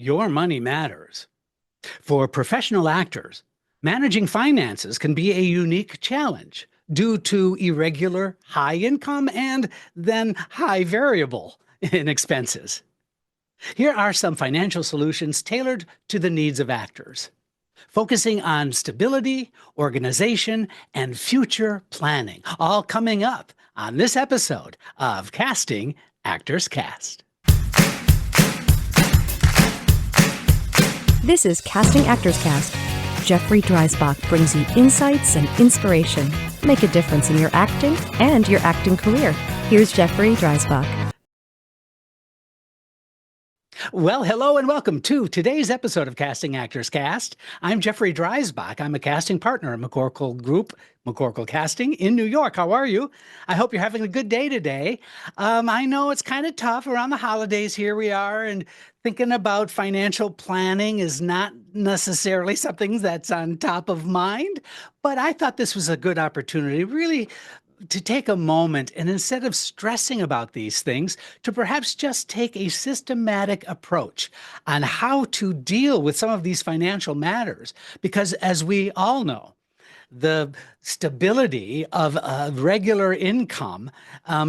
Your money matters. For professional actors, managing finances can be a unique challenge due to irregular high income and then high variable in expenses. Here are some financial solutions tailored to the needs of actors, focusing on stability, organization, and future planning, all coming up on this episode of Casting Actors Cast. This is Casting Actors Cast. Jeffrey Dreisbach brings you insights and inspiration. Make a difference in your acting and your acting career. Here's Jeffrey Dreisbach. Well, hello and welcome to today's episode of Casting Actors Cast. I'm Jeffrey Dreisbach. I'm a casting partner at McCorkle Group, McCorkle Casting in New York. How are you? I hope you're having a good day today. I know it's kind of tough around the holidays. Here we are, and thinking about financial planning is not necessarily something that's on top of mind, but I thought this was a good opportunity, really, to take a moment and instead of stressing about these things, to perhaps just take a systematic approach on how to deal with some of these financial matters. Because as we all know, the stability of a regular income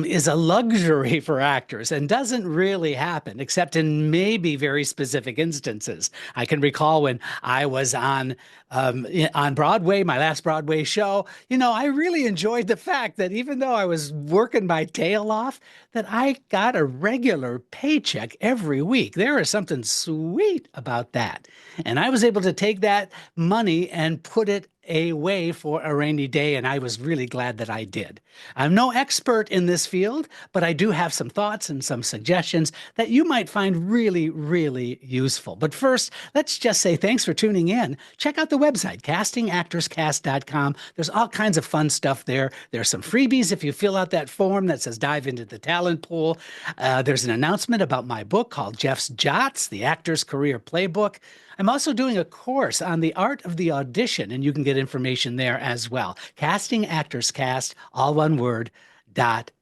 is a luxury for actors and doesn't really happen except in maybe very specific instances. I can recall when I was on Broadway, my last Broadway show, I really enjoyed the fact that even though I was working my tail off, that I got a regular paycheck every week. There is something sweet about that. And I was able to take that money and put it away for a rainy day, and I was really glad that I did. I'm no expert in this field, but I do have some thoughts and some suggestions that you might find really, really useful. But first, let's just say thanks for tuning in. Check out the website, castingactorscast.com. There's all kinds of fun stuff there. There's some freebies if you fill out that form that says dive into the talent pool. There's an announcement about my book called Jeff's Jots, the Actor's Career Playbook. I'm also doing a course on the art of the audition, and you can get information there as well. CastingActorsCast, all one word,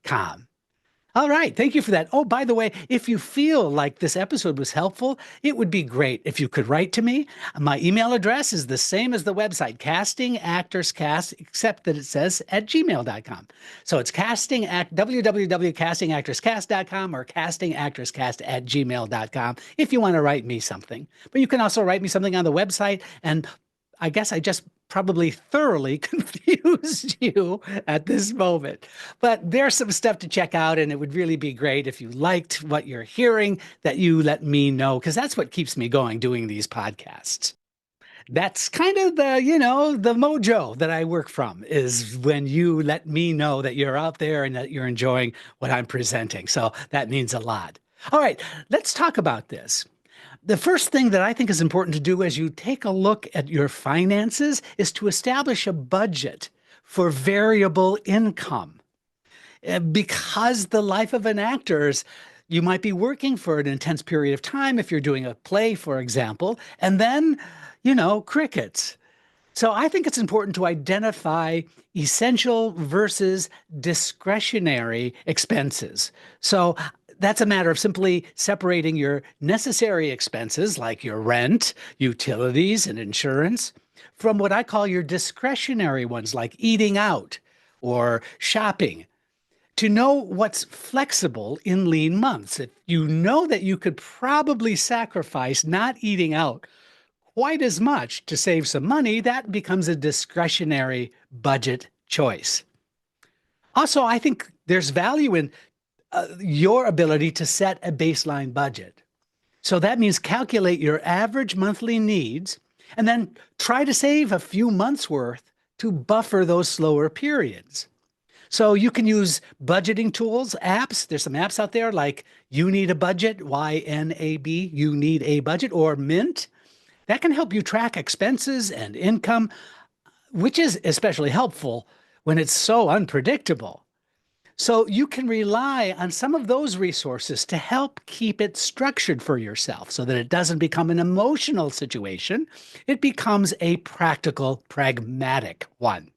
.com. All right, thank you for that. Oh, by the way, if you feel like this episode was helpful, it would be great if you could write to me. My email address is the same as the website, castingactorscast, except that it says at gmail.com. So it's www.castingactorscast.com or castingactorscast at gmail.com if you want to write me something. But you can also write me something on the website, and I guess I just probably thoroughly confused you at this moment. But there's some stuff to check out, and it would really be great if you liked what you're hearing, that you let me know, because that's what keeps me going doing these podcasts. That's kind of the mojo that I work from, is when you let me know that you're out there and that you're enjoying what I'm presenting. So that means a lot. All right, let's talk about this. The first thing that I think is important to do as you take a look at your finances is to establish a budget for variable income. Because the life of an actor is, you might be working for an intense period of time if you're doing a play, for example, and then, crickets. So I think it's important to identify essential versus discretionary expenses. So that's a matter of simply separating your necessary expenses, like your rent, utilities, and insurance, from what I call your discretionary ones, like eating out or shopping, to know what's flexible in lean months. If you know that you could probably sacrifice not eating out quite as much to save some money, that becomes a discretionary budget choice. Also, I think there's value in your ability to set a baseline budget. So that means calculate your average monthly needs and then try to save a few months worth to buffer those slower periods. So you can use budgeting tools, apps. There's some apps out there like You Need a Budget, YNAB, You Need a Budget, or Mint. That can help you track expenses and income, which is especially helpful when it's so unpredictable. So you can rely on some of those resources to help keep it structured for yourself so that it doesn't become an emotional situation. It becomes a practical, pragmatic one.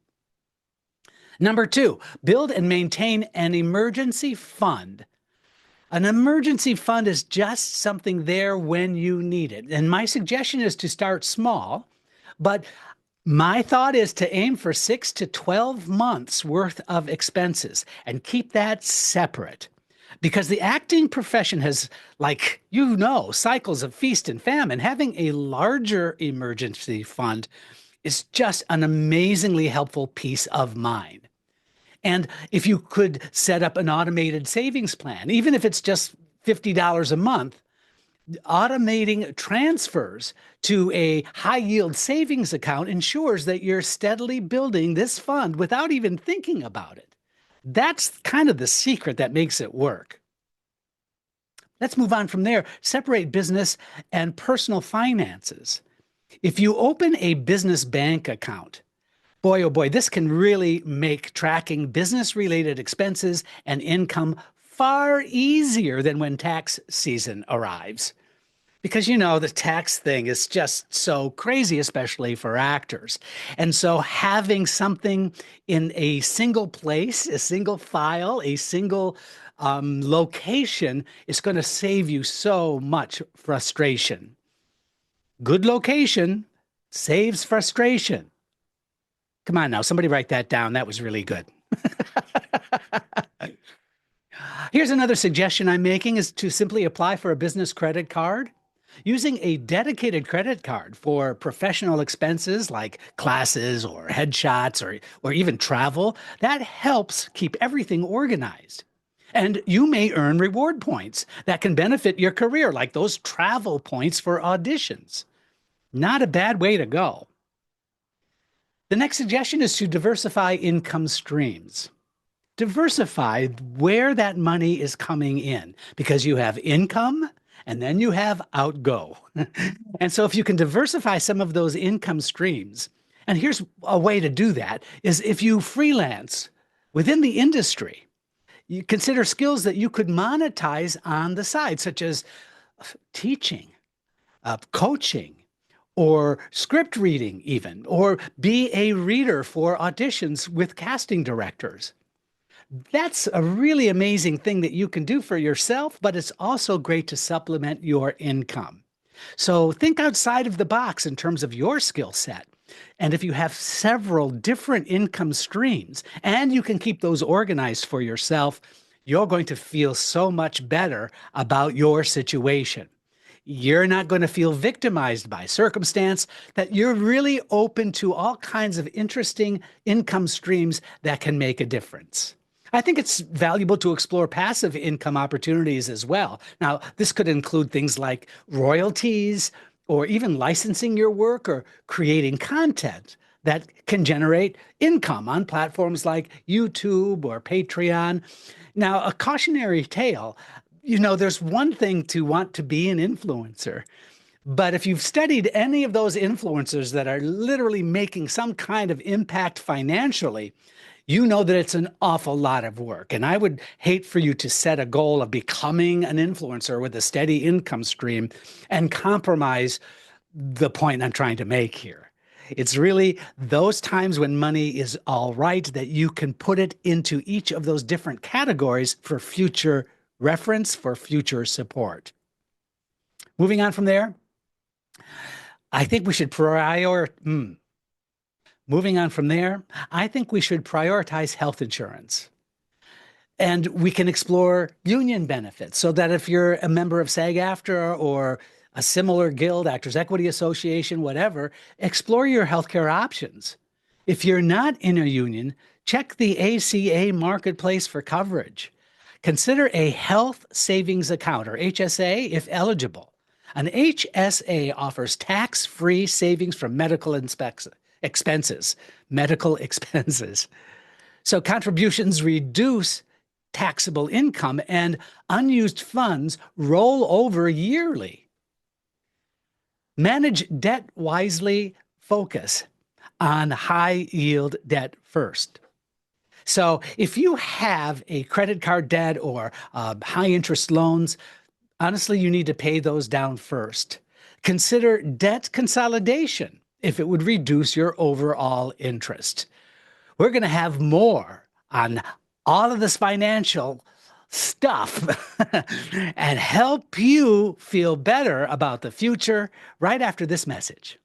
Number two, build and maintain an emergency fund. An emergency fund is just something there when you need it. And my suggestion is to start small, but my thought is to aim for 6 to 12 months worth of expenses and keep that separate. Because the acting profession has, like, cycles of feast and famine. Having a larger emergency fund is just an amazingly helpful peace of mind. And if you could set up an automated savings plan, even if it's just $50 a month, automating transfers to a high yield savings account ensures that you're steadily building this fund without even thinking about it. That's kind of the secret that makes it work. Let's move on from there. Separate business and personal finances. If you open a business bank account, boy, oh boy, this can really make tracking business-related expenses and income far easier than when tax season arrives. Because, the tax thing is just so crazy, especially for actors. And so having something in a single place, a single file, a single location is going to save you so much frustration. Good location saves frustration. Come on now, somebody write that down. That was really good. Here's another suggestion I'm making is to simply apply for a business credit card. Using a dedicated credit card for professional expenses like classes or headshots or even travel, that helps keep everything organized. And you may earn reward points that can benefit your career, like those travel points for auditions. Not a bad way to go. The next suggestion is to diversify income streams. Diversify where that money is coming in, because you have income and then you have outgo. And so if you can diversify some of those income streams, and here's a way to do that, is if you freelance within the industry, you consider skills that you could monetize on the side, such as teaching, coaching, or script reading even, or be a reader for auditions with casting directors. That's a really amazing thing that you can do for yourself, but it's also great to supplement your income. So think outside of the box in terms of your skill set. And if you have several different income streams and you can keep those organized for yourself, you're going to feel so much better about your situation. You're not going to feel victimized by circumstance, that you're really open to all kinds of interesting income streams that can make a difference. I think it's valuable to explore passive income opportunities as well. Now, this could include things like royalties, or even licensing your work or creating content that can generate income on platforms like YouTube or Patreon. Now, a cautionary tale, there's one thing to want to be an influencer, but if you've studied any of those influencers that are literally making some kind of impact financially, you know that it's an awful lot of work. And I would hate for you to set a goal of becoming an influencer with a steady income stream and compromise the point I'm trying to make here. It's really those times when money is all right that you can put it into each of those different categories for future reference, for future support. Moving on from there, I think we should Moving on from there, I think we should prioritize health insurance. And we can explore union benefits so that if you're a member of SAG-AFTRA or a similar guild, Actors Equity Association, whatever, explore your healthcare options. If you're not in a union, check the ACA marketplace for coverage. Consider a health savings account, or HSA, if eligible. An HSA offers tax-free savings from medical expenses. So contributions reduce taxable income and unused funds roll over yearly. Manage debt wisely, focus on high yield debt first. So if you have a credit card debt or high interest loans, honestly, you need to pay those down first. Consider debt consolidation if it would reduce your overall interest. We're going to have more on all of this financial stuff and help you feel better about the future right after this message.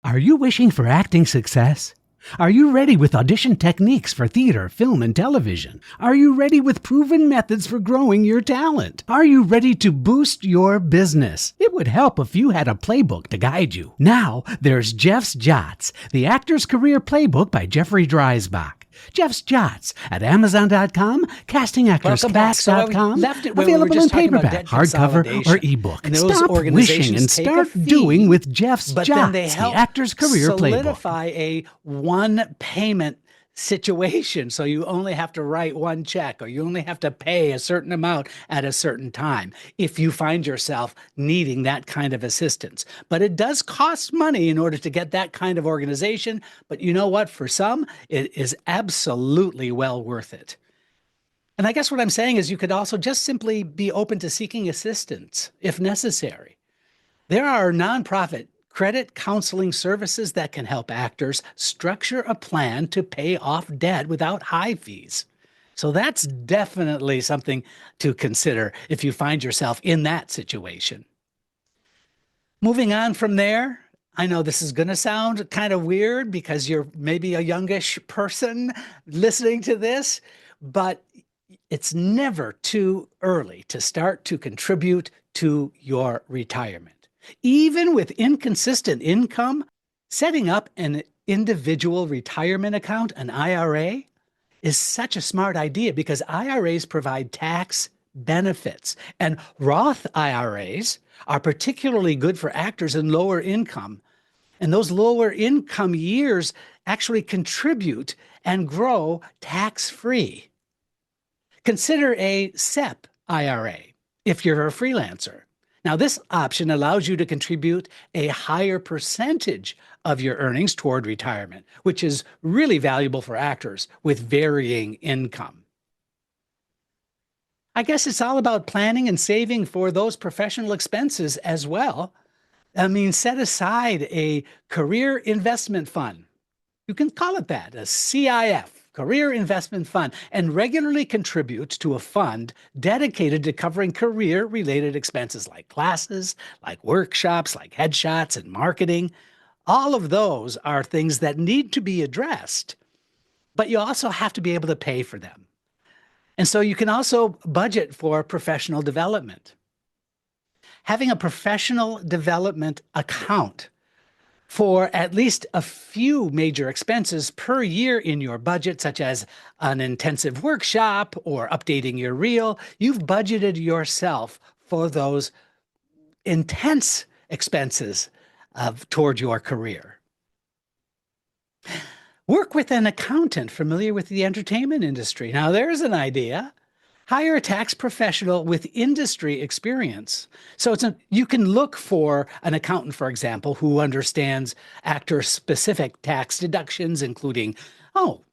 Are you wishing for acting success? Are you ready with audition techniques for theater, film, and television? Are you ready with proven methods for growing your talent? Are you ready to boost your business? It would help if you had a playbook to guide you. Now, there's Jeff's Jots, the Actor's Career Playbook by Jeffrey Dreisbach. Jeff's Jots at Amazon.com, CastingActorsClass.com, available in paperback, hardcover, or ebook. Stop wishing and start doing with Jeff's Jots, the Actor's Career Playbook. Solidify a one payment situation. So you only have to write one check, or you only have to pay a certain amount at a certain time if you find yourself needing that kind of assistance. But it does cost money in order to get that kind of organization. But you know what? For some, it is absolutely well worth it. And I guess what I'm saying is you could also just simply be open to seeking assistance if necessary. There are nonprofit credit counseling services that can help actors structure a plan to pay off debt without high fees. So that's definitely something to consider if you find yourself in that situation. Moving on from there, I know this is going to sound kind of weird because you're maybe a youngish person listening to this, but it's never too early to start to contribute to your retirement. Even with inconsistent income, setting up an individual retirement account, an IRA, is such a smart idea because IRAs provide tax benefits, and Roth IRAs are particularly good for actors in lower income. And those lower income years actually contribute and grow tax-free. Consider a SEP IRA if you're a freelancer. Now, this option allows you to contribute a higher percentage of your earnings toward retirement, which is really valuable for actors with varying income. I guess it's all about planning and saving for those professional expenses as well. I mean, set aside a career investment fund. You can call it that, a CIF. Career Investment Fund, and regularly contribute to a fund dedicated to covering career-related expenses like classes, like workshops, like headshots and marketing. All of those are things that need to be addressed, but you also have to be able to pay for them. And so you can also budget for professional development. Having a professional development account for at least a few major expenses per year in your budget, such as an intensive workshop or updating your reel, you've budgeted yourself for those intense expenses toward your career. Work with an accountant familiar with the entertainment industry. Now, there's an idea. Hire a tax professional with industry experience. So you can look for an accountant, for example, who understands actor-specific tax deductions, including,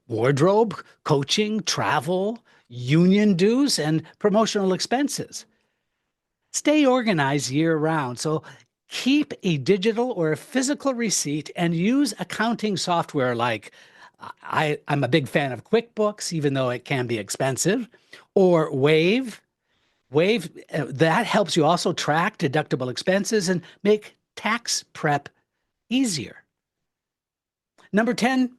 wardrobe, coaching, travel, union dues, and promotional expenses. Stay organized year-round. So keep a digital or a physical receipt and use accounting software like I'm a big fan of QuickBooks, even though it can be expensive, or Wave. Wave, that helps you also track deductible expenses and make tax prep easier. Number 10,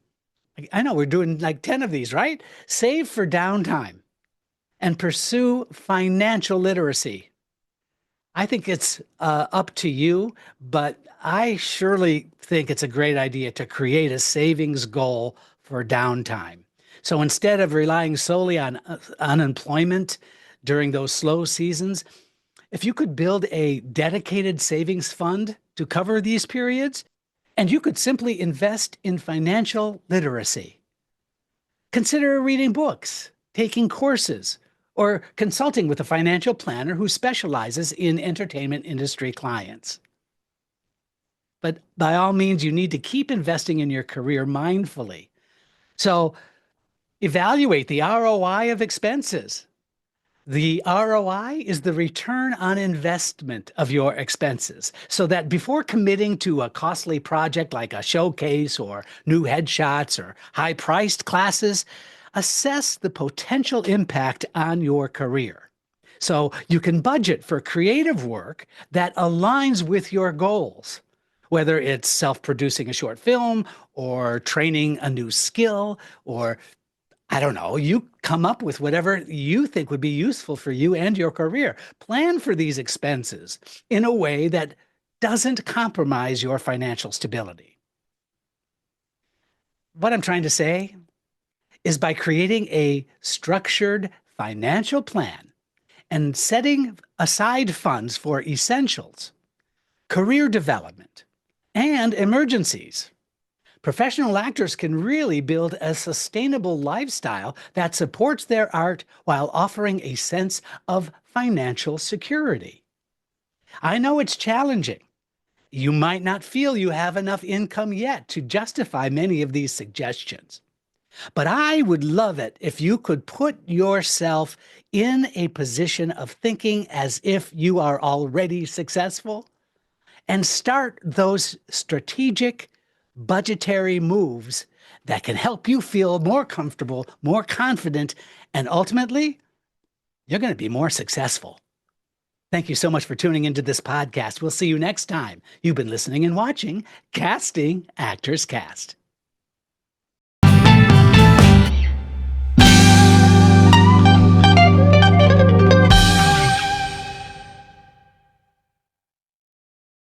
I know we're doing like 10 of these, right? Save for downtime and pursue financial literacy. I think it's up to you, but I surely think it's a great idea to create a savings goal for downtime. So instead of relying solely on unemployment during those slow seasons, if you could build a dedicated savings fund to cover these periods, and you could simply invest in financial literacy. Consider reading books, taking courses, or consulting with a financial planner who specializes in entertainment industry clients. But by all means, you need to keep investing in your career mindfully. So evaluate the ROI of expenses. The ROI is the return on investment of your expenses, so that before committing to a costly project like a showcase or new headshots or high-priced classes, assess the potential impact on your career. So you can budget for creative work that aligns with your goals, whether it's self-producing a short film or training a new skill, or I don't know, you come up with whatever you think would be useful for you and your career. Plan for these expenses in a way that doesn't compromise your financial stability. What I'm trying to say is, by creating a structured financial plan and setting aside funds for essentials, career development, and emergencies, professional actors can really build a sustainable lifestyle that supports their art while offering a sense of financial security. I know it's challenging. You might not feel you have enough income yet to justify many of these suggestions. But I would love it if you could put yourself in a position of thinking as if you are already successful and start those strategic budgetary moves that can help you feel more comfortable, more confident, and ultimately, you're going to be more successful. Thank you so much for tuning into this podcast. We'll see you next time. You've been listening and watching Casting Actors Cast.